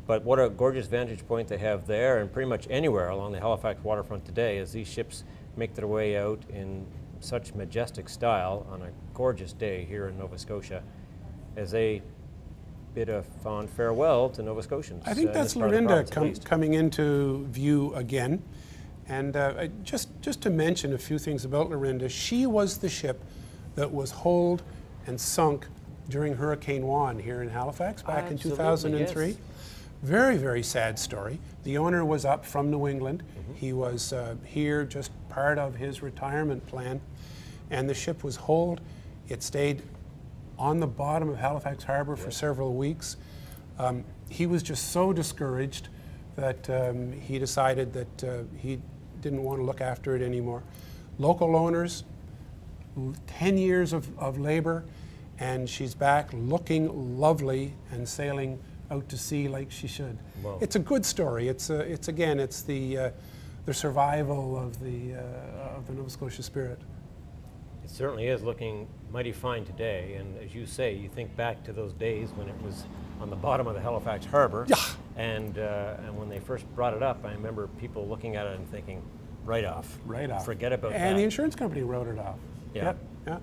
But what a gorgeous vantage point they have there, and pretty much anywhere along the Halifax waterfront today, as these ships make their way out in such majestic style on a gorgeous day here in Nova Scotia, as they bid a fond farewell to Nova Scotians. I think that's Lorinda coming into view again. And just to mention a few things about Lorinda, she was the ship that was holed and sunk during Hurricane Juan here in Halifax back in 2003. Yes. Very, very sad story. The owner was up from New England. He was here just part of his retirement plan, and the ship was holed. It stayed on the bottom of Halifax Harbor for several weeks. He was just so discouraged that he decided that he didn't want to look after it anymore. Local owners, 10 years of labor, and she's back looking lovely and sailing out to sea like she should. Wow. It's a good story. It's the survival of the Nova Scotia spirit. It certainly is looking mighty fine today, and as you say, you think back to those days when it was on the bottom of the Halifax Harbor, and when they first brought it up, I remember people looking at it and thinking, right off, forget about that. And the insurance company wrote it off. Yeah. Yeah.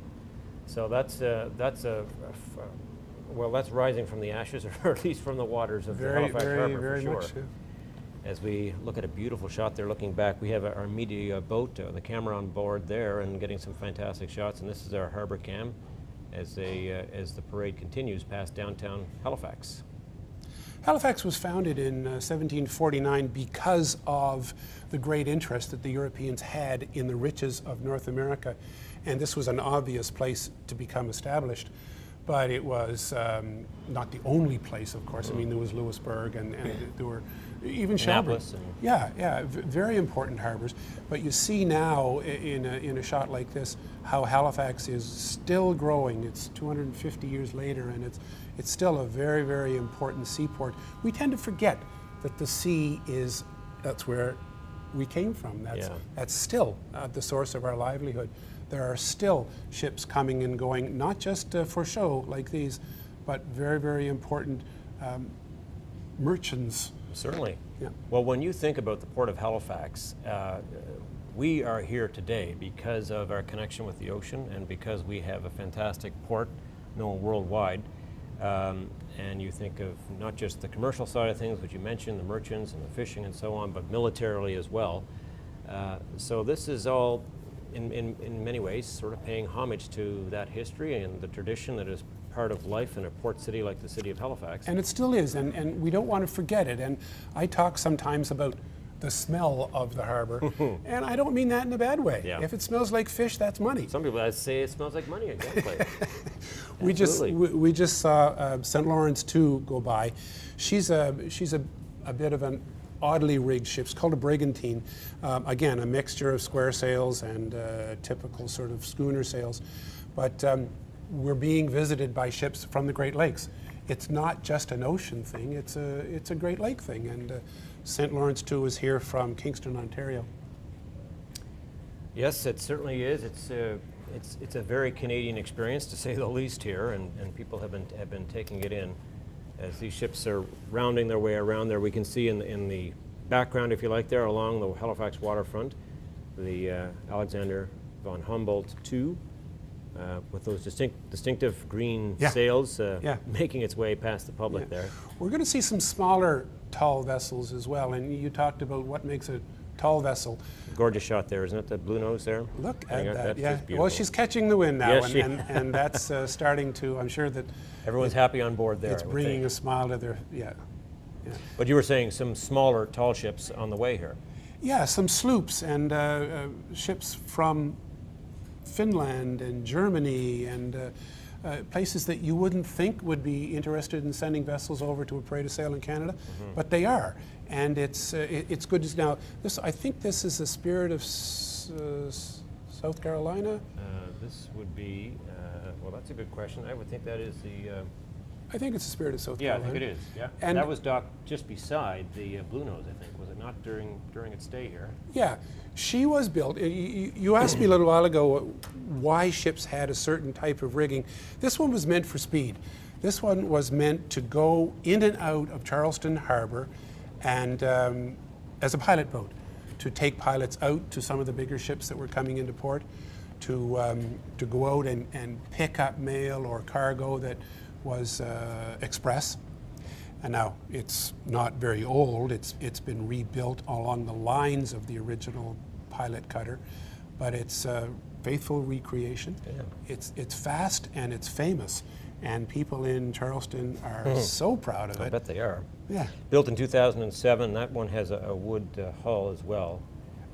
So that's rising from the ashes, or at least from the waters of the Halifax Harbor, for sure. Much, yeah. As we look at a beautiful shot there, looking back, we have our media boat, the camera on board there, and getting some fantastic shots. And this is our harbor cam as the parade continues past downtown Halifax. Halifax was founded in 1749 because of the great interest that the Europeans had in the riches of North America, and this was an obvious place to become established. But it was not the only place, of course. I mean, there was Lewisburg, and there were even Shelburne. Very important harbors. But you see now in a shot like this how Halifax is still growing. It's 250 years later, and it's still a very, very important seaport. We tend to forget that the sea that's where we came from. That's still the source of our livelihood. There are still ships coming and going, not just for show like these, but very, very important merchants. Certainly. Yeah. Well, when you think about the Port of Halifax, we are here today because of our connection with the ocean and because we have a fantastic port known worldwide. And you think of not just the commercial side of things, which you mentioned, the merchants and the fishing and so on, but militarily as well. So this is all, in many ways, sort of paying homage to that history and the tradition that is part of life in a port city like the city of Halifax. And it still is, and we don't want to forget it. And I talk sometimes about the smell of the harbor, and I don't mean that in a bad way. Yeah. If it smells like fish, that's money. Some people say it smells like money, exactly. we just saw St. Lawrence 2 go by. She's a bit of an oddly rigged ship. It's called a Brigantine. Again, a mixture of square sails and typical sort of schooner sails. But we're being visited by ships from the Great Lakes. It's not just an ocean thing, it's a Great Lake thing. And St. Lawrence 2 is here from Kingston, Ontario. Yes, it certainly is. It's a very Canadian experience, to say the least, here, and people have been taking it in. As these ships are rounding their way around there, we can see in the background, if you like, there along the Halifax waterfront, the Alexander von Humboldt II, with those distinctive green sails making its way past the public there. We're going to see some smaller tall vessels as well, and you talked about what makes a tall vessel. Gorgeous shot there, isn't it? That blue nose there. Look at that. Yeah. Well, she's catching the wind now, and that's starting to. I'm sure that everyone's happy on board there. It's bringing a smile to their But you were saying some smaller tall ships on the way here. Yeah, some sloops and ships from Finland and Germany and places that you wouldn't think would be interested in sending vessels over to a parade of sail in Canada, but they are. And it's good to now. I think this is the spirit of South Carolina. This would be. Well, that's a good question. I would think that is the. I think it's the spirit of South Carolina. Yeah, I think it is. Yeah, and that was docked just beside the Blue Nose. I think, was it not during its stay here? Yeah, she was built. You asked me a little while ago why ships had a certain type of rigging. This one was meant for speed. This one was meant to go in and out of Charleston Harbor and as a pilot boat, to take pilots out to some of the bigger ships that were coming into port, to go out and pick up mail or cargo that was express. And now it's not very old. It's been rebuilt along the lines of the original pilot cutter, but it's a faithful recreation. Yeah. It's fast and it's famous, and people in Charleston are so proud of it. I bet they are. Yeah. Built in 2007. That one has a wood hull as well.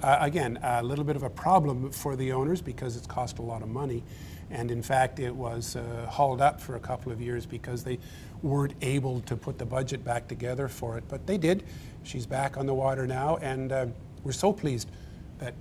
Again, a little bit of a problem for the owners because it's cost a lot of money. And in fact, it was hauled up for a couple of years because they weren't able to put the budget back together for it. But they did. She's back on the water now, and we're so pleased that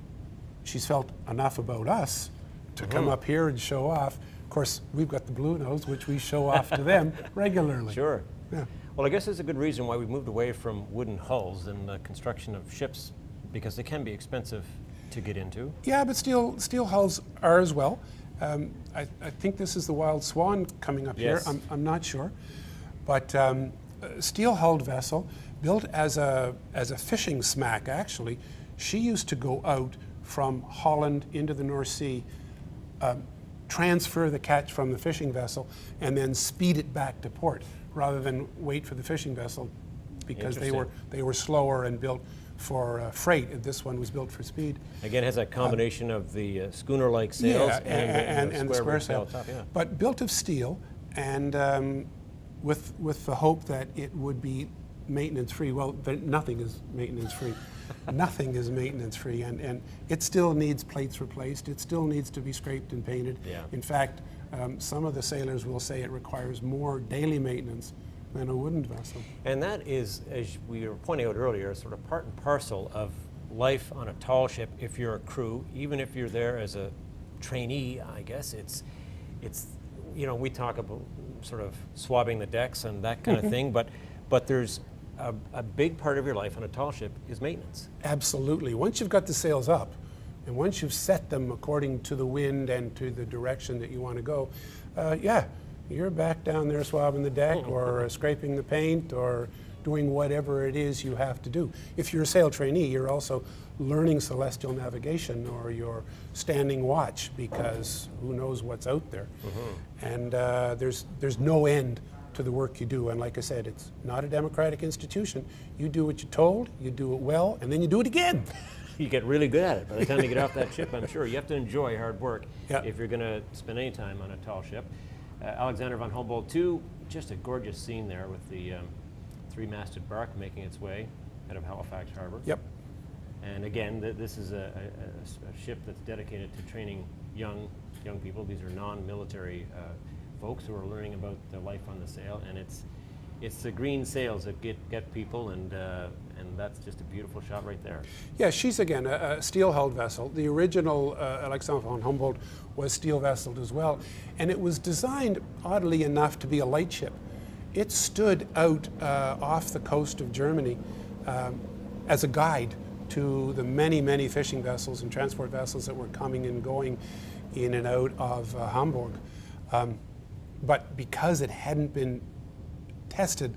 she's felt enough about us to come up here and show off. Of course, we've got the Blue Nose, which we show off to them regularly. Sure. Yeah. Well, I guess there's a good reason why we've moved away from wooden hulls and the construction of ships, because they can be expensive to get into. Yeah, but steel hulls are as well. I think this is the Wild Swan coming up Yes. here. I'm not sure. But steel-hulled vessel, built as a fishing smack, actually. She used to go out from Holland into the North Sea, transfer the catch from the fishing vessel, and then speed it back to port, rather than wait for the fishing vessel, because they were slower and built for freight. This one was built for speed. Again, it has a combination of the schooner-like sails and the square sail. top, yeah. But built of steel, and with the hope that it would be maintenance-free. Well, nothing is maintenance-free. Nothing is maintenance-free, and it still needs plates replaced. It still needs to be scraped and painted. Yeah. In fact, some of the sailors will say it requires more daily maintenance than a wooden vessel. And that is, as we were pointing out earlier, sort of part and parcel of life on a tall ship if you're a crew, even if you're there as a trainee. I guess it's we talk about sort of swabbing the decks and that kind of thing, but there's a big part of your life on a tall ship is maintenance. Absolutely. Once you've got the sails up, and once you've set them according to the wind and to the direction that you want to go, you're back down there swabbing the deck or scraping the paint or doing whatever it is you have to do. If you're a sail trainee, you're also learning celestial navigation, or you're standing watch, because who knows what's out there. And there's no end to the work you do. And like I said, it's not a democratic institution. You do what you're told, you do it well, and then you do it again. You get really good at it by the time you get off that ship, I'm sure. You have to enjoy hard work if you're going to spend any time on a tall ship. Alexander von Humboldt 2, just a gorgeous scene there with the three-masted bark making its way out of Halifax Harbor. Yep. And again, this is a ship that's dedicated to training young people. These are non-military folks who are learning about the life on the sail, and it's the green sails that get people, and that's just a beautiful shot right there. Yeah, she's again a steel-hulled vessel. The original Alexander von Humboldt was steel-vesseled as well, and it was designed, oddly enough, to be a light ship. It stood out off the coast of Germany as a guide to the many, many fishing vessels and transport vessels that were coming and going in and out of Hamburg. But because it hadn't been tested,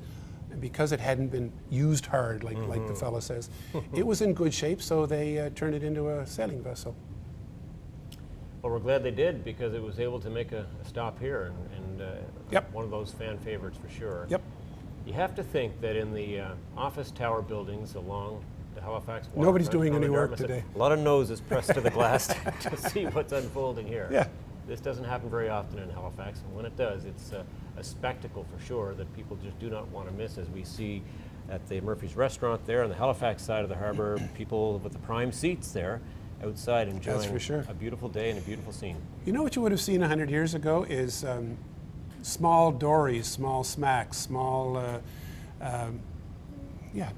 and because it hadn't been used hard, like the fellow says, it was in good shape, so they turned it into a sailing vessel. Well, we're glad they did, because it was able to make a stop here, and Yep. one of those fan favorites for sure. Yep. You have to think that in the office tower buildings along the Halifax waterfront, Nobody's doing any work Dartmouth, today. A lot of noses pressed to the glass to see what's unfolding here. Yeah. This doesn't happen very often in Halifax, and when it does, it's a spectacle for sure that people just do not want to miss, as we see at the Murphy's Restaurant there on the Halifax side of the harbor, people with the prime seats there outside enjoying That's for sure. a beautiful day and a beautiful scene. You know what you would have seen 100 years ago is small dories, small smacks, small,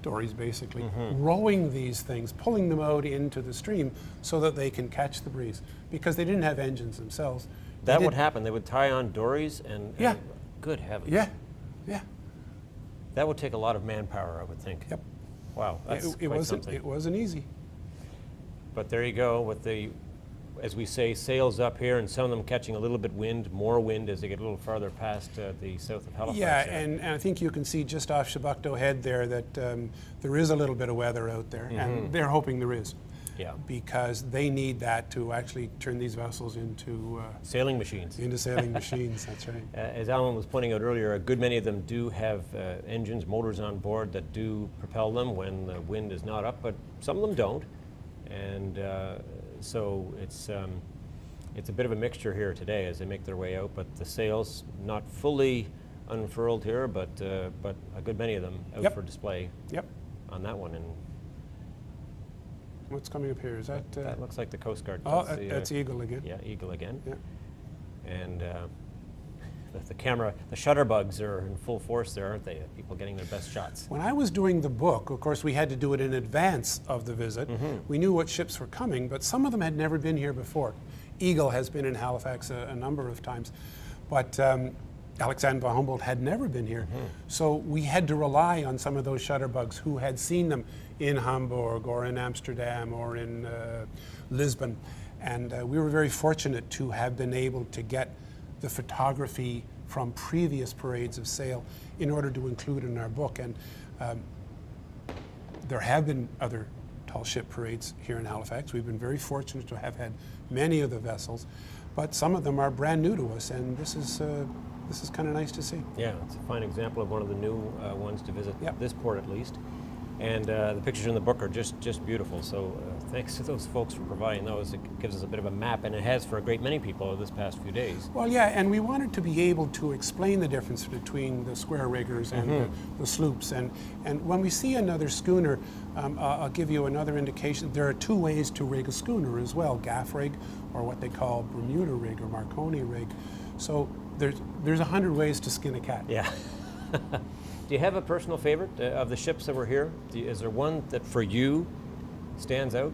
dories basically, rowing these things, pulling them out into the stream so that they can catch the breeze, because they didn't have engines themselves. That would happen. They would tie on dories and good heavens. Yeah. That would take a lot of manpower, I would think. Yep. Wow, that's It quite something. wasn't easy. But there you go with the as we say, sails up here, and some of them catching a little bit more wind as they get a little farther past the south of Halifax. Yeah, and I think you can see just off Chebucto Head there that there is a little bit of weather out there, and they're hoping there is. Yeah. Because they need that to actually turn these vessels into sailing machines. Into sailing machines, that's right. As Allan was pointing out earlier, a good many of them do have engines, motors on board that do propel them when the wind is not up, but some of them don't. And so it's a bit of a mixture here today as they make their way out, but the sails not fully unfurled here, but a good many of them out for display on that one. And what's coming up here? Is that? That looks like the Coast Guard. Oh, that's Eagle again. Yeah, Eagle again. Yeah. And the camera, the shutterbugs are in full force there, aren't they? People getting their best shots. When I was doing the book, of course, we had to do it in advance of the visit. We knew what ships were coming, but some of them had never been here before. Eagle has been in Halifax a number of times, but Alexander von Humboldt had never been here. So we had to rely on some of those shutterbugs who had seen them in Hamburg or in Amsterdam or in Lisbon. And we were very fortunate to have been able to get the photography from previous parades of sail in order to include in our book. And there have been other tall ship parades here in Halifax. We've been very fortunate to have had many of the vessels, but some of them are brand new to us, and this is kind of nice to see. Yeah, it's a fine example of one of the new ones to visit this port at least. And the pictures in the book are just beautiful. So thanks to those folks for providing those. It gives us a bit of a map, and it has for a great many people this past few days. Well, yeah, and we wanted to be able to explain the difference between the square riggers and the sloops. And when we see another schooner, I'll give you another indication. There are two ways to rig a schooner as well: gaff rig, or what they call Bermuda rig or Marconi rig. So there's 100 ways to skin a cat. Yeah. Do you have a personal favorite of the ships that were here? Is there one that for you stands out?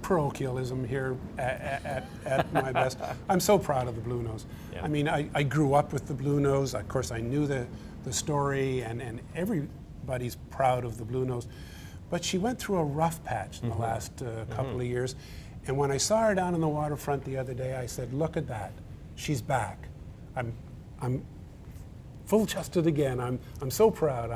Parochialism here at my best. I'm so proud of the Blue Nose. Yeah. I mean, I grew up with the Blue Nose. Of course, I knew the story, and everybody's proud of the Blue Nose. But she went through a rough patch in the last couple of years. And when I saw her down on the waterfront the other day, I said, "Look at that, she's back." I'm full-chested again. I'm so proud.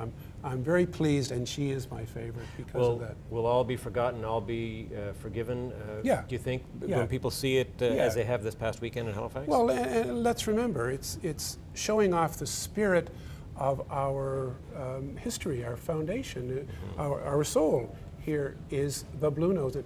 I'm very pleased, and she is my favorite because of that. Will all be forgotten, all be forgiven? Yeah. Do you think when people see it as they have this past weekend in Halifax? Well, and let's remember, it's showing off the spirit of our history, our foundation, our soul. Here is the Blue Nose.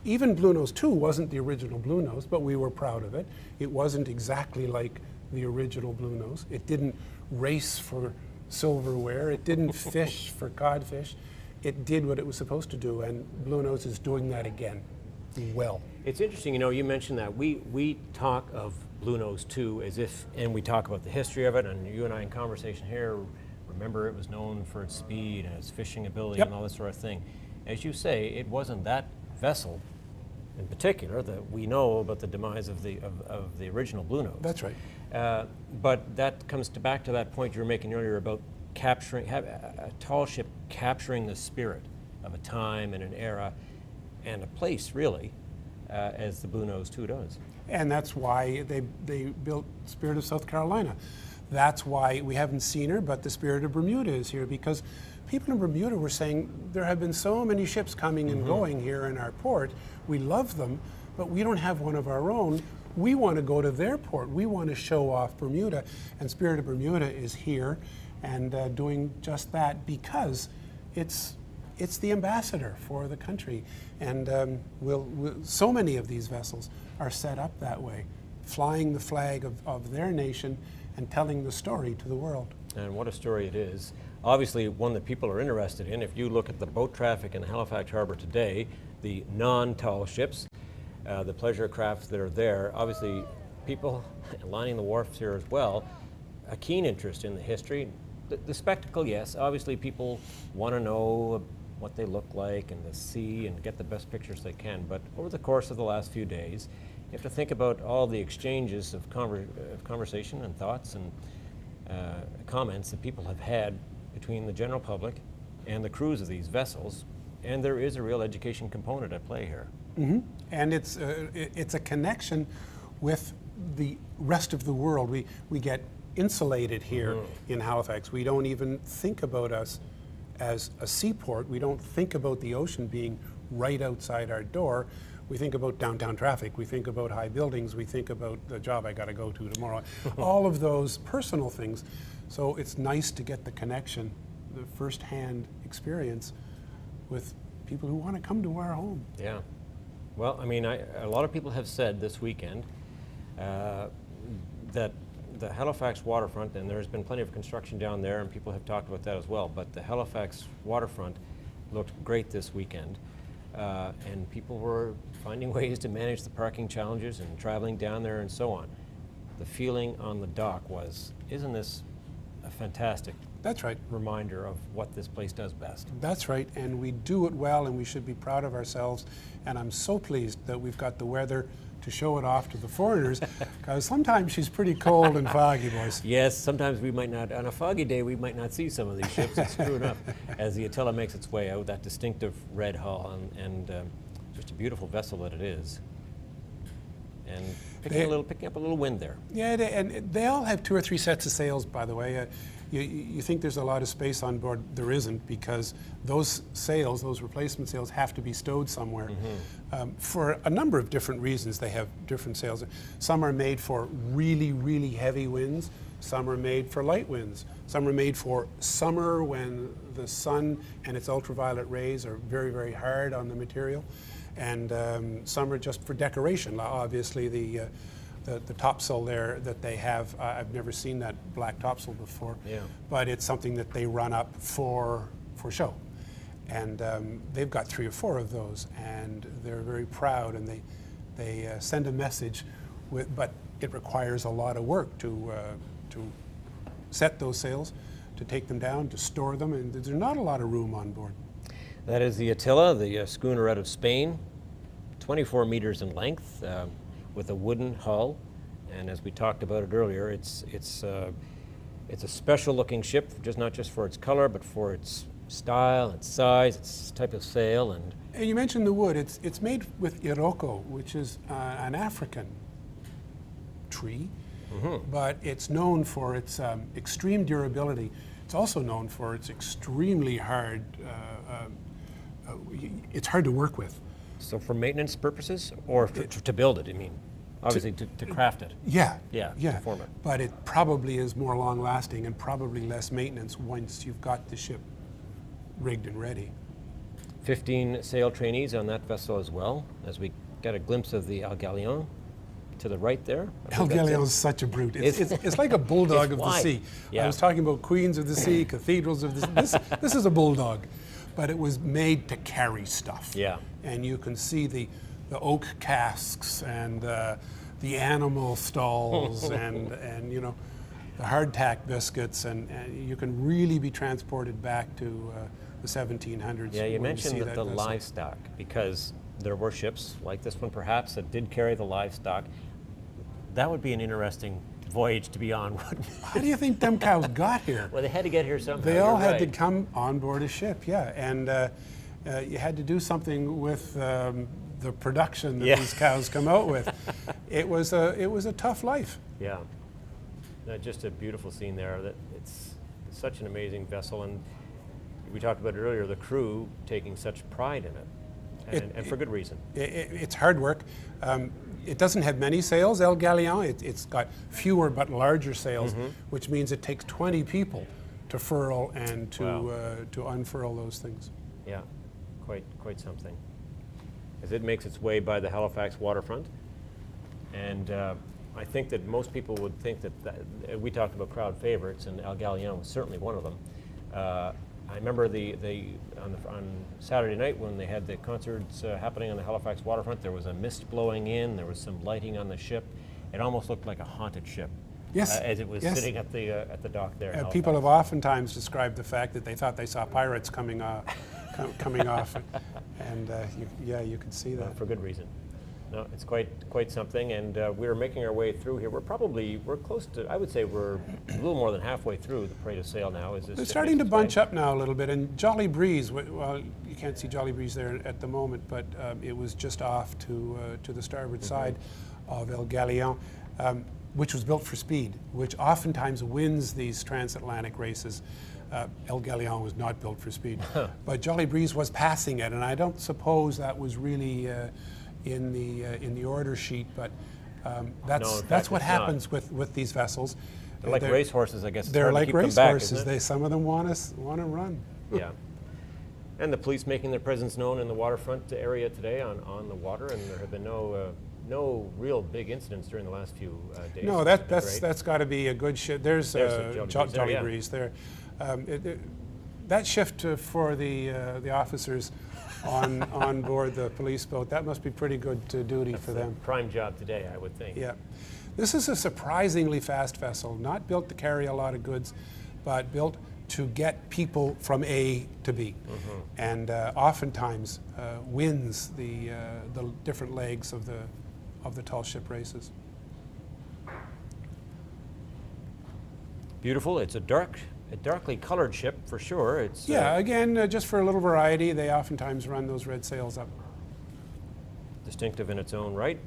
Even Blue Nose 2 wasn't the original Blue Nose, but we were proud of it. It wasn't exactly like the original Blue Nose. It didn't race for silverware. It didn't fish for codfish. It did what it was supposed to do, and Blue Nose is doing that again well. It's interesting, you mentioned that. We talk of Blue Nose 2 as if, and we talk about the history of it, and you and I in conversation here, remember it was known for its speed and its fishing ability and all this sort of thing. As you say, it wasn't that vessel in particular that we know about the demise of the original Blue Nose. That's right. But that comes back to that point you were making earlier about capturing a tall ship capturing the spirit of a time and an era and a place, really, as the Blue Nose 2 does. And that's why they built Spirit of South Carolina. That's why we haven't seen her, but the Spirit of Bermuda is here, because people in Bermuda were saying there have been so many ships coming and going here in our port. We love them, but we don't have one of our own. We want to go to their port. We want to show off Bermuda, and Spirit of Bermuda is here and doing just that because it's the ambassador for the country. And so many of these vessels are set up that way, flying the flag of their nation and telling the story to the world. And what a story it is. Obviously one that people are interested in. If you look at the boat traffic in Halifax Harbour today, the non-tall ships, the pleasure crafts that are there, obviously people lining the wharfs here as well, a keen interest in the history. The spectacle, yes, obviously people want to know what they look like and to see and get the best pictures they can, but over the course of the last few days, you have to think about all the exchanges of conversation and thoughts and comments that people have had between the general public and the crews of these vessels, and there is a real education component at play here. And it's a connection with the rest of the world. We get insulated here in Halifax. We don't even think about us as a seaport. We don't think about the ocean being right outside our door. We think about downtown traffic. We think about high buildings. We think about the job I got to go to tomorrow. All of those personal things. So it's nice to get the connection, the first-hand experience with people who want to come to our home. Yeah. Well, I mean, a lot of people have said this weekend that the Halifax waterfront, and there's been plenty of construction down there, and people have talked about that as well, but the Halifax waterfront looked great this weekend. And people were finding ways to manage the parking challenges and traveling down there and so on. The feeling on the dock was, isn't this a fantastic That's right. reminder of what this place does best? That's right, and we do it well, and we should be proud of ourselves. And I'm so pleased that we've got the weather to show it off to the foreigners, because sometimes she's pretty cold and foggy, boys. Yes, sometimes we might not, on a foggy day, we might not see some of these ships. It's true enough. As the Attila makes its way out, that distinctive red hull, and just a beautiful vessel that it is. And picking up a little wind there. Yeah, and they all have 2 or 3 sets of sails, by the way. You think there's a lot of space on board. There isn't, because those sails, those replacement sails, have to be stowed somewhere. For a number of different reasons, they have different sails. Some are made for really, really heavy winds. Some are made for light winds. Some are made for summer when the sun and its ultraviolet rays are very, very hard on the material. And some are just for decoration. Obviously, the topsail there that they have, I've never seen that black topsail before, but it's something that they run up for show. And they've got 3 or 4 of those, and they're very proud, and they send a message, but it requires a lot of work to set those sails, to take them down, to store them, and there's not a lot of room on board. That is the Attila, the schooner out of Spain, 24 meters in length, with a wooden hull, and as we talked about it earlier, it's a special-looking ship, not just for its color, but for its style, its size, its type of sail, and you mentioned the wood. It's made with iroko, which is an African tree, but it's known for its extreme durability. It's also known for its extremely hard. It's hard to work with. So for maintenance purposes, or to build it, I mean? Obviously to craft it. Yeah. To form it. But it probably is more long-lasting and probably less maintenance once you've got the ship rigged and ready. 15 sail trainees on that vessel as well, as we get a glimpse of the Galliano to the right there. Galliano is such a brute. It's like a bulldog of the sea. Yeah. I was talking about queens of the sea, cathedrals of the sea. This is a bulldog, but it was made to carry stuff. Yeah. And you can see the oak casks and the animal stalls and you know, the hardtack biscuits, and you can really be transported back to the 1700s. Yeah, you mentioned the livestock, because there were ships like this one perhaps that did carry the livestock. That would be an interesting voyage to be on, wouldn't it? How do you think them cows got here? Well, they had to get here somehow. They all had to come on board a ship, yeah, and you had to do something with the production that these cows come out with. It was a tough life. Yeah, just a beautiful scene there. That it's such an amazing vessel, and we talked about it earlier. The crew taking such pride in it, and for good reason. It's hard work. It doesn't have many sails, El Galliano. It's got fewer but larger sails, which means it takes 20 people to furl and to unfurl those things. Yeah, quite something. As it makes its way by the Halifax waterfront, and I think that most people would think that we talked about crowd favorites, and El Galliano was certainly one of them. I remember on Saturday night when they had the concerts happening on the Halifax waterfront, there was a mist blowing in, there was some lighting on the ship. It almost looked like a haunted ship. Yes. As it was sitting at the dock there. People have oftentimes described the fact that they thought they saw pirates coming off, and you can see that. For good reason. No, it's quite something, and we're making our way through here. We're close to, I would say we're a little more than halfway through the Parade of Sail now. They're starting to bunch up now a little bit, and Jolly Breeze, well, you can't see Jolly Breeze there at the moment, but it was just off to the starboard side of El Galliano, which was built for speed, which oftentimes wins these transatlantic races. El Galliano was not built for speed, but Jolly Breeze was passing it, and I don't suppose that was really in the order sheet, but that's what happens with these vessels. They're like racehorses, I guess. They're like racehorses. Some of them want to run. Yeah. And the police making their presence known in the waterfront area today on the water, and there have been no real big incidents during the last few days. No, that's got to be a good shift. There's Jolly Breeze there. That shift for the officers on board the police boat, that must be pretty good duty for them. Prime job today, I would think. Yeah. This is a surprisingly fast vessel, not built to carry a lot of goods, but built to get people from A to B, and oftentimes wins the different legs of the tall ship races. Beautiful. It's a darkly colored ship for sure. It's again, just for a little variety, they oftentimes run those red sails up. Distinctive in its own right.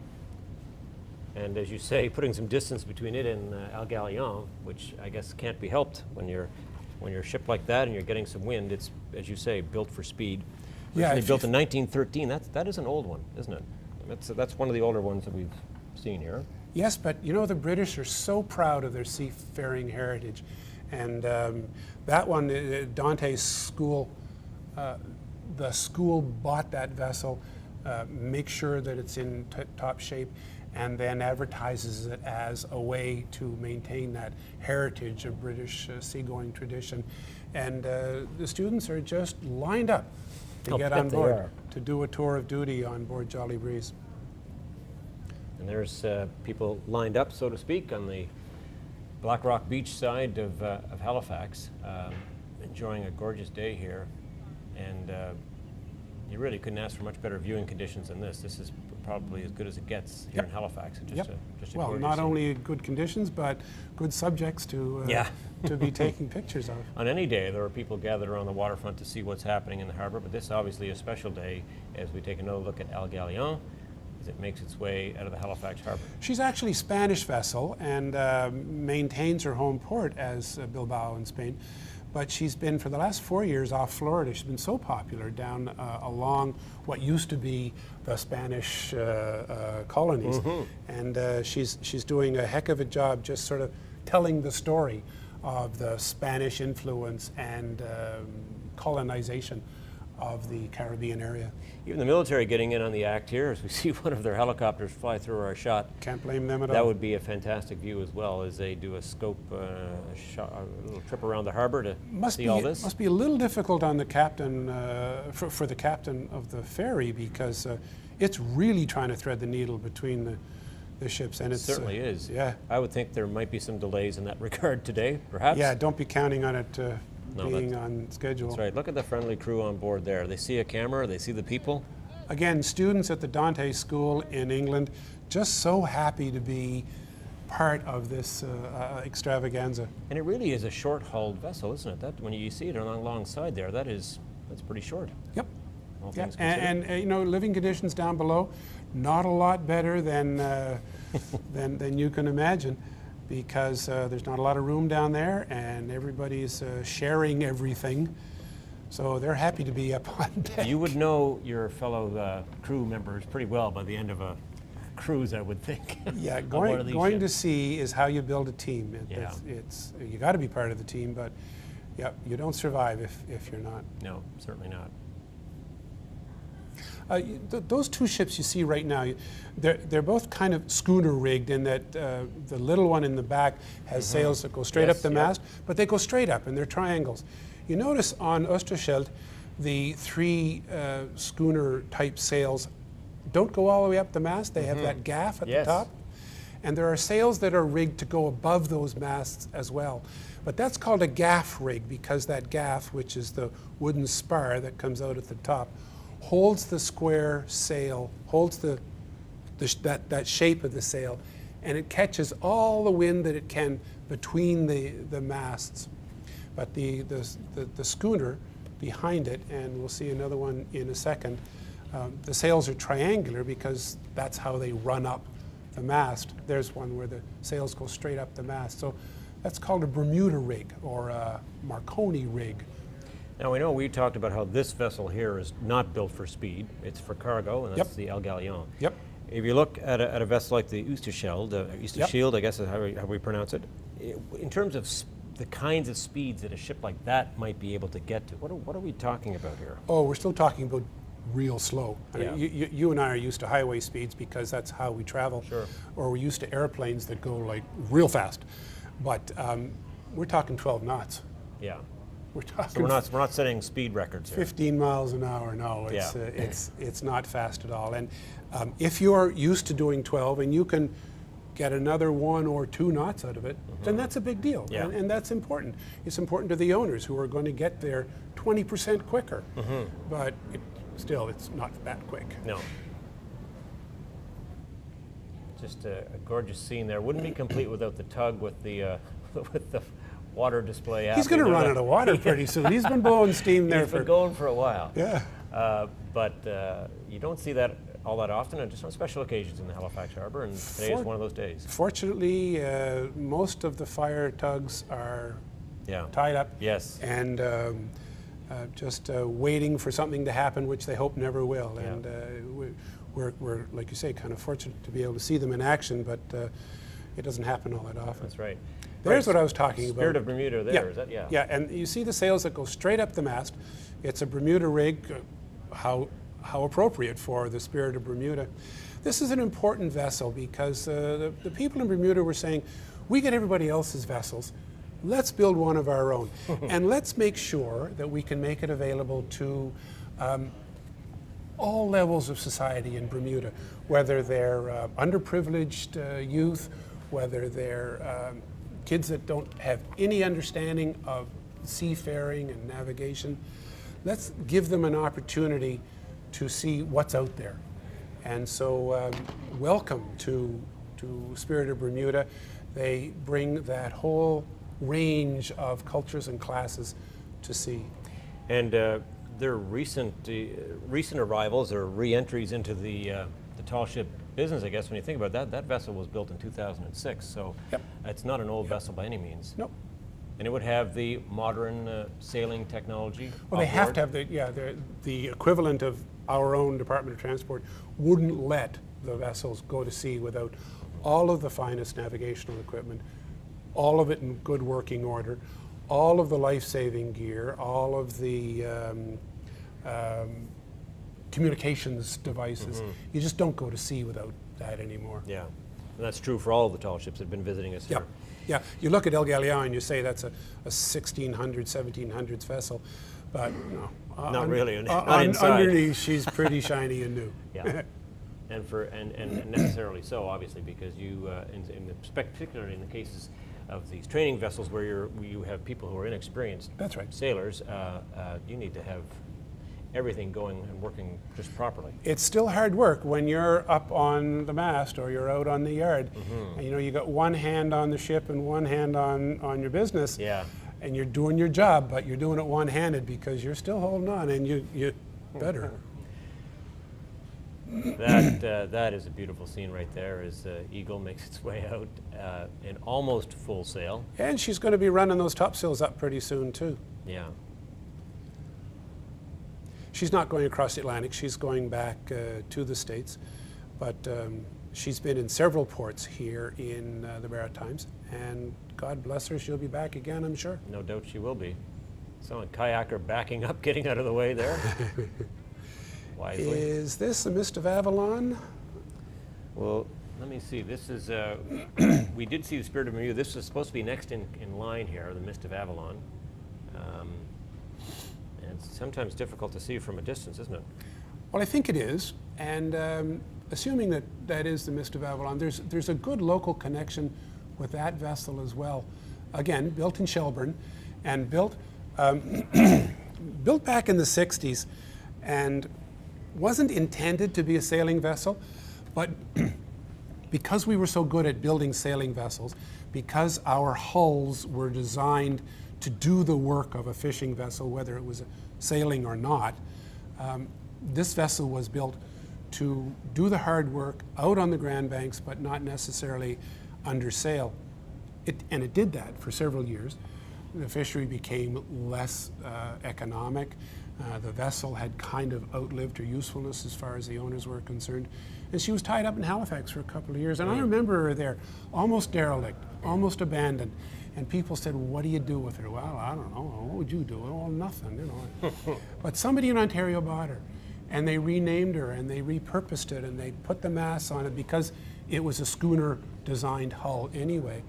And as you say, putting some distance between it and El Galliano, which I guess can't be helped when you're a ship like that and you're getting some wind. It's, as you say, built for speed. Originally built in 1913. That is an old one, isn't it? That's one of the older ones that we've seen here. Yes, but you know, the British are so proud of their seafaring heritage, and that one, Dante's school, the school bought that vessel, make sure that it's in top shape, and then advertises it as a way to maintain that heritage of British seagoing tradition. And the students are just lined up to get on board, to do a tour of duty on board Jolly Breeze. And there's people lined up, so to speak, on the Black Rock Beach side of Halifax, enjoying a gorgeous day here. And you really couldn't ask for much better viewing conditions than this. This is probably as good as it gets here in Halifax. Just well, not only good conditions, but good subjects to be taking pictures of. On any day, there are people gathered around the waterfront to see what's happening in the harbor, but this is obviously a special day as we take another look at El Galliano as it makes its way out of the Halifax harbor. She's actually a Spanish vessel and maintains her home port as Bilbao in Spain. But she's been, for the last 4 years, off Florida. She's been so popular down along what used to be the Spanish colonies. And she's doing a heck of a job just sort of telling the story of the Spanish influence and colonization of the Caribbean area. Even the military getting in on the act here as we see one of their helicopters fly through our shot. Can't blame them at all. That would be a fantastic view as well as they do a scope, a little trip around the harbor to see all this. Must be a little difficult on the captain, for the captain of the ferry, because it's really trying to thread the needle between the ships. And it certainly is. Yeah. I would think there might be some delays in that regard today, perhaps. Yeah, don't be counting on it being on schedule. That's right. Look at the friendly crew on board there. They see a camera, they see the people. Again, students at the Dante School in England, just so happy to be part of this extravaganza. And it really is a short-hulled vessel, isn't it? That when you see it alongside there, that's pretty short. Yep. All things and you know, living conditions down below, not a lot better than than you can imagine, because there's not a lot of room down there, and everybody's sharing everything. So they're happy to be up on deck. You would know your fellow crew members pretty well by the end of a cruise, I would think. Yeah, going to sea is how you build a team. It's you got to be part of the team, but yeah, you don't survive if you're not. No, certainly not. Those two ships you see right now, they're both kind of schooner rigged in that the little one in the back has sails that go straight up the mast, but they go straight up and they're triangles. You notice on Oosterschelde, the three schooner type sails don't go all the way up the mast. They have that gaff at the top. And there are sails that are rigged to go above those masts as well. But that's called a gaff rig, because that gaff, which is the wooden spar that comes out at the top, holds the square sail, holds that shape of the sail, and it catches all the wind that it can between the masts. But the schooner behind it, and we'll see another one in a second. The sails are triangular because that's how they run up the mast. There's one where the sails go straight up the mast. So that's called a Bermuda rig or a Marconi rig. Now we talked about how this vessel here is not built for speed. It's for cargo, and that's the El Galliano. Yep. If you look at a vessel like the Oosterschild, I guess is how we pronounce it, in terms of the kinds of speeds that a ship like that might be able to get to, what are we talking about here? Oh, we're still talking about real slow. I Yeah. mean, you and I are used to highway speeds because that's how we travel. Sure. Or we're used to airplanes that go like real fast. But we're talking 12 knots. Yeah. We're talking So we're not setting speed records here. 15 miles an hour. No, it's not fast at all. And if you're used to doing 12 and you can get another 1 or 2 knots out of it, then that's a big deal. Yeah. And that's important. It's important to the owners who are going to get there 20% quicker. But still, it's not that quick. No. Just a gorgeous scene there. Wouldn't be complete without the tug with the with the water display. He's going to run out of water pretty soon. He's been blowing steam there. He's been going for a while. Yeah. But you don't see that all that often, and just on special occasions in the Halifax Harbor, and today is one of those days. Fortunately, most of the fire tugs are tied up. Yes. And just waiting for something to happen, which they hope never will. Yeah. And we're, like you say, kind of fortunate to be able to see them in action, but it doesn't happen all that often. That's right. There's what I was talking about. Spirit of Bermuda there, is that? Yeah. Yeah, and you see the sails that go straight up the mast. It's a Bermuda rig. How appropriate for the Spirit of Bermuda. This is an important vessel because the people in Bermuda were saying, we get everybody else's vessels, let's build one of our own. And let's make sure that we can make it available to all levels of society in Bermuda, whether they're underprivileged youth, whether they're kids that don't have any understanding of seafaring and navigation. Let's give them an opportunity to see what's out there. And so welcome to Spirit of Bermuda. They bring that whole range of cultures and classes to sea. And their recent arrivals or re-entries into the tall ship business, I guess, when you think about that, that vessel was built in 2006, so it's not an old vessel by any means. Nope. And it would have the modern sailing technology. Well, they have to have the equivalent of our own Department of Transport wouldn't let the vessels go to sea without all of the finest navigational equipment, all of it in good working order, all of the life-saving gear, all of the communications devices. You just don't go to sea without that anymore. Yeah, and that's true for all of the tall ships that have been visiting us here. Yeah, you look at El Galliano and you say that's a 1600s, 1700s vessel, but no. Not really, not inside. Underneath, she's pretty shiny and new. Yeah, and necessarily so, obviously, because you, particularly in the cases of these training vessels where you have people who are inexperienced That's right. sailors, you need to have everything going and working just properly. It's still hard work when you're up on the mast or you're out on the yard. And, you know, you got one hand on the ship and one hand on your business. Yeah. And you're doing your job, but you're doing it one-handed because you're still holding on, and you better. That is a beautiful scene right there as Eagle makes its way out in almost full sail. And she's going to be running those topsails up pretty soon, too. Yeah. She's not going across the Atlantic. She's going back to the States. But she's been in several ports here in the Maritimes. And God bless her, she'll be back again, I'm sure. No doubt she will be. So a kayaker backing up, getting out of the way there. Wisely. Is this the Mist of Avalon? Well, let me see. This is, we did see the Spirit of Bermuda. This is supposed to be next in line here, the Mist of Avalon. And it's sometimes difficult to see from a distance, isn't it? Well, I think it is. And assuming that that is the Mist of Avalon, there's a good local connection with that vessel as well. Again, built in Shelburne and built built back in the 60s and wasn't intended to be a sailing vessel, but because we were so good at building sailing vessels, because our hulls were designed to do the work of a fishing vessel, whether it was sailing or not. This vessel was built to do the hard work out on the Grand Banks, but not necessarily under sail. And it did that for several years. The fishery became less economic. The vessel had kind of outlived her usefulness as far as the owners were concerned. And she was tied up in Halifax for a couple of years. And I remember her there, almost derelict, almost abandoned. And people said, well, what do you do with her? Well, I don't know. What would you do? Well, nothing, you know. But somebody in Ontario bought her. And they renamed her, and they repurposed it, and they put the masts on it because it was a schooner-designed hull anyway.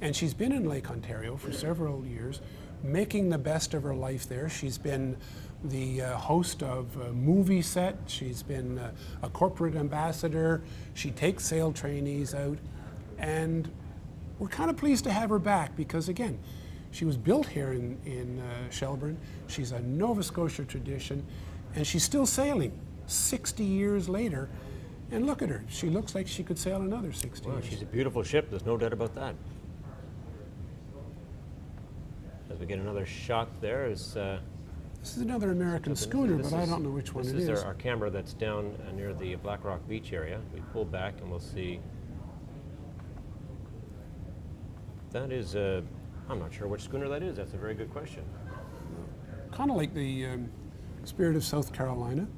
And she's been in Lake Ontario for several years, making the best of her life there. She's been the host of a movie set. She's been a corporate ambassador. She takes sail trainees out. And we're kind of pleased to have her back because, again, she was built here in Shelburne. She's a Nova Scotia tradition. And she's still sailing 60 years later. And look at her. She looks like she could sail another 60 years. She's a beautiful ship. There's no doubt about that. As we get another shot there is... this is another American schooner, but I don't know which one it is. This is our camera that's down near the Black Rock Beach area. We pull back and we'll see... That is... I'm not sure which schooner that is. That's a very good question. Kind of like the... Spirit of South Carolina.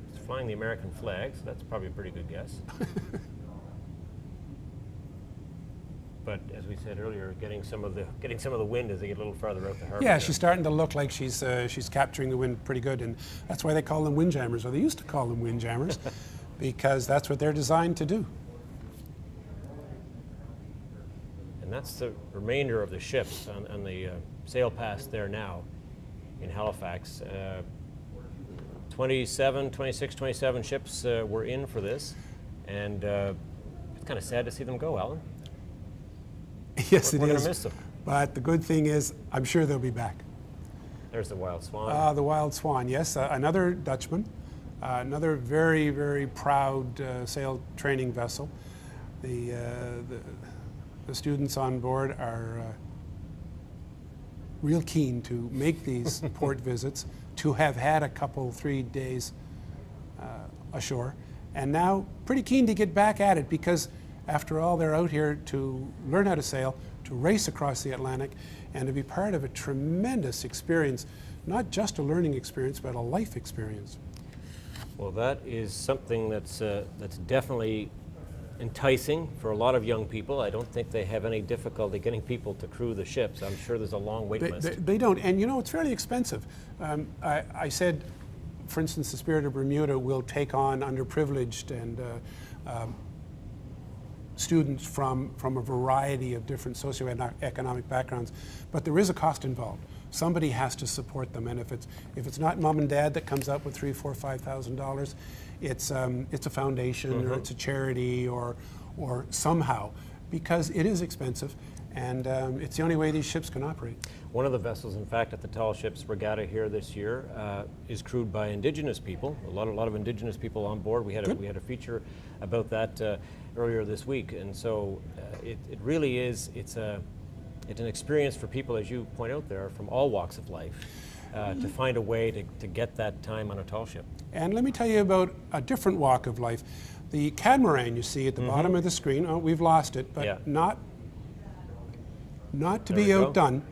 It's flying the American flag, so that's probably a pretty good guess. But as we said earlier, getting some of the wind as they get a little farther out the harbor. Yeah, she's starting to look like she's capturing the wind pretty good, and that's why they call them windjammers, or they used to call them windjammers, because that's what they're designed to do. And that's the remainder of the ships on the sail pass there now. In Halifax. 26, 27 ships were in for this, and it's kind of sad to see them go, Alan. Yes, we're it going is. to miss them. But the good thing is, I'm sure they'll be back. There's the Wild Swan. The Wild Swan, yes, another Dutchman, another very, very proud sail training vessel. The students on board are real keen to make these port visits, to have had a couple, 3 days ashore, and now pretty keen to get back at it because after all, they're out here to learn how to sail, to race across the Atlantic, and to be part of a tremendous experience, not just a learning experience, but a life experience. Well, that is something that's definitely enticing for a lot of young people. I don't think they have any difficulty getting people to crew the ships. I'm sure there's a long wait list. They don't, and you know, it's fairly expensive. I said, for instance, the Spirit of Bermuda will take on underprivileged and students from a variety of different socioeconomic backgrounds, but there is a cost involved. Somebody has to support them, and if it's not mom and dad that comes up with $3,000, $4,000, $5,000, it's a foundation or it's a charity or somehow, because it is expensive, and it's the only way these ships can operate. One of the vessels, in fact, at the Tall Ships Regatta here this year is crewed by Indigenous people. A lot of Indigenous people on board. We had a feature about that earlier this week, and so it really is. It's an experience for people, as you point out there, from all walks of life, to find a way to get that time on a tall ship. And let me tell you about a different walk of life. The catamaran you see at the bottom of the screen, oh, we've lost it, but not to be outdone.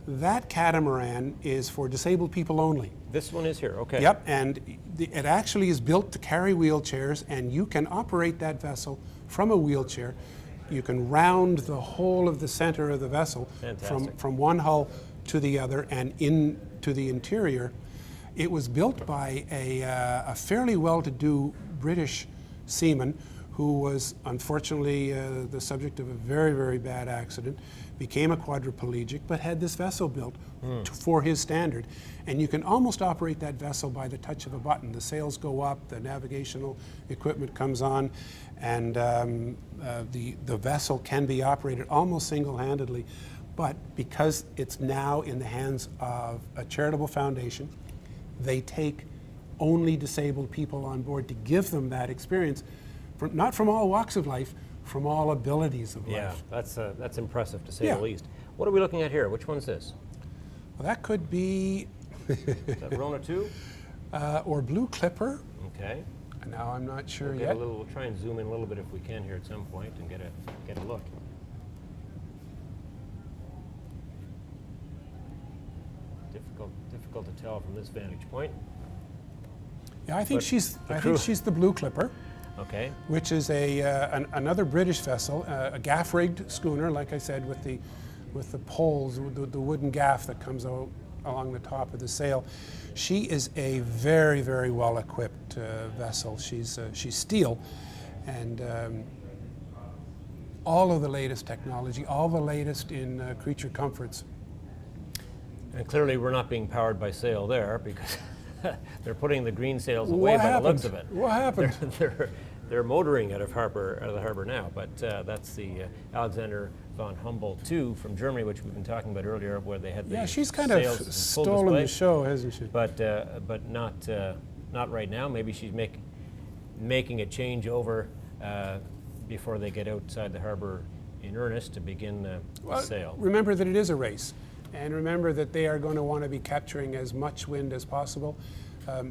That catamaran is for disabled people only. This one is here, okay. Yep, and it actually is built to carry wheelchairs, and you can operate that vessel from a wheelchair. You can round the whole of the center of the vessel from one hull to the other and into the interior. It was built by a fairly well-to-do British seaman who was unfortunately the subject of a very, very bad accident, became a quadriplegic, but had this vessel built for his standard. And you can almost operate that vessel by the touch of a button. The sails go up, the navigational equipment comes on, and the vessel can be operated almost single-handedly. But because it's now in the hands of a charitable foundation, they take only disabled people on board to give them that experience, not from all walks of life, from all abilities of life. Yeah, that's impressive to say the least. What are we looking at here? Which one's this? Well, that could be Is that Rona 2? or Blue Clipper. Okay. Now I'm not sure We'll yet. we'll try and zoom in a little bit if we can here at some point and get a look. Difficult to tell from this vantage point. Yeah, I think But she's the I crew- think she's the Blue Clipper, Okay. which is another British vessel, a gaff-rigged schooner, like I said, with the poles, the wooden gaff that comes out along the top of the sail. She is a very, very well-equipped vessel. She's steel, and all of the latest technology, all the latest in creature comforts. And clearly we're not being powered by sail there because they're putting the green sails away What by happened? the looks of it. What happened? They're motoring out of the harbor now, but that's the Alexander von Humboldt II from Germany, which we've been talking about earlier, where they had the Yeah, she's kind of sails in full stolen display. the show, hasn't she? But not right now. Maybe she's making a change over before they get outside the harbor in earnest to begin the sail. Remember that it is a race, and remember that they are going to want to be capturing as much wind as possible,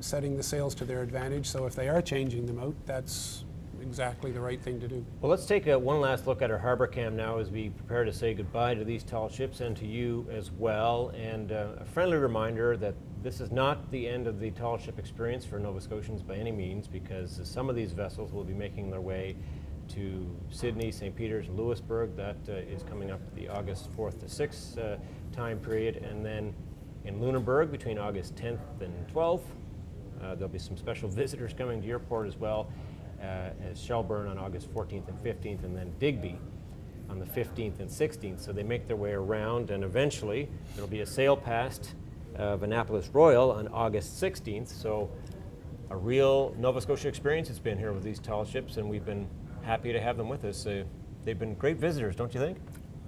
setting the sails to their advantage. So if they are changing them out, that's exactly the right thing to do. Well, let's take one last look at our harbor cam now as we prepare to say goodbye to these tall ships and to you as well. And a friendly reminder that this is not the end of the tall ship experience for Nova Scotians by any means, because some of these vessels will be making their way to Sydney, St. Peter's, and Lewisburg. That is coming up the August 4th to 6th time period. And then in Lunenburg between August 10th and 12th. There'll be some special visitors coming to your port as well, as Shelburne on August 14th and 15th, and then Digby on the 15th and 16th. So they make their way around, and eventually there'll be a sail past of Annapolis Royal on August 16th. So a real Nova Scotia experience it's been here with these tall ships, and we've been happy to have them with us. They've been great visitors, don't you think?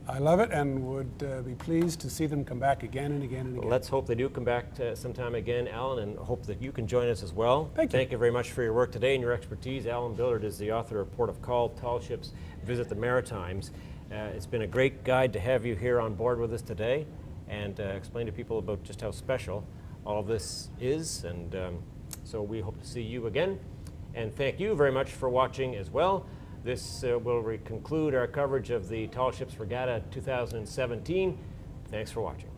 I love it, and would be pleased to see them come back again and again and again. Well, let's hope they do come back sometime again, Alan, and hope that you can join us as well. Thank you. Thank you very much for your work today and your expertise. Allan Billard is the author of Port of Call, Tall Ships Visit the Maritimes. It's been a great guide to have you here on board with us today and explain to people about just how special all of this is. And so we hope to see you again. And thank you very much for watching as well. This will conclude our coverage of the Tall Ships Regatta 2017. Thanks for watching.